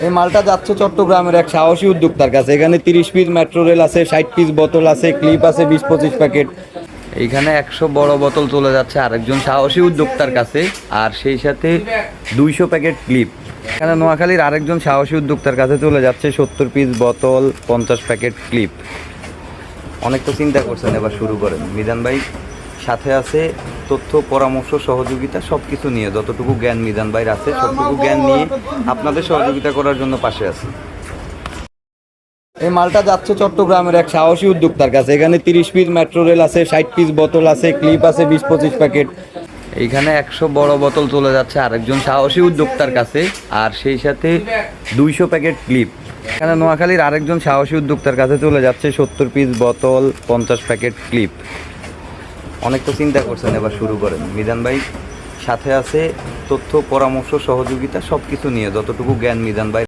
এই মালটা যাচ্ছে চট্টগ্রামের এক সাহসী উদ্যোক্তার কাছে। এখানে 30 পিস মেট্রো রেল আছে, 60 পিস বোতল আছে, ক্লিপ আছে 20-25 প্যাকেট। এইখানে 100 বড় বোতল চলে যাচ্ছে আরেকজন সাহসী উদ্যোক্তার কাছে, আর সেই সাথে 200 প্যাকেট ক্লিপ। এখানে নোয়াখালীর আরেকজন সাহসী উদ্যোক্তার কাছে চলে যাচ্ছে 70 পিস বোতল, 50 প্যাকেট ক্লিপ। অনেক তো চিন্তা করছেন, এবার শুরু করেন। মিজান ভাই সাথে আছে তথ্য, পরামর্শ, সহযোগিতা সব কিছু নিয়ে। যতটুকু জ্ঞান মিজান ভাইয়ের আছে সবটুকু জ্ঞান নিয়ে আপনাদের সহযোগিতা করার জন্য পাশে আছে। এই মালটা যাচ্ছে চট্টগ্রামের এক সাহসী উদ্যোক্তার কাছে। এখানে 30 পিস মেট্রো রেল আছে, 60 পিস বোতল আছে, ক্লিপ আছে 20-25 প্যাকেট। এইখানে 100 বড় বোতল চলে যাচ্ছে আরেকজন সাহসী উদ্যোক্তার কাছে, আর সেই সাথে 200 প্যাকেট ক্লিপ। এখানে নোয়াখালীর আরেকজন সাহসী উদ্যোক্তার কাছে চলে যাচ্ছে 70 পিস বোতল, 50 প্যাকেট ক্লিপ। অনেক তো চিন্তা করছেন, এবার শুরু করেন। মিজান ভাই সাথে আছে তথ্য, পরামর্শ, সহযোগিতা সব কিছু নিয়ে। যতটুকু জ্ঞান মিজান ভাই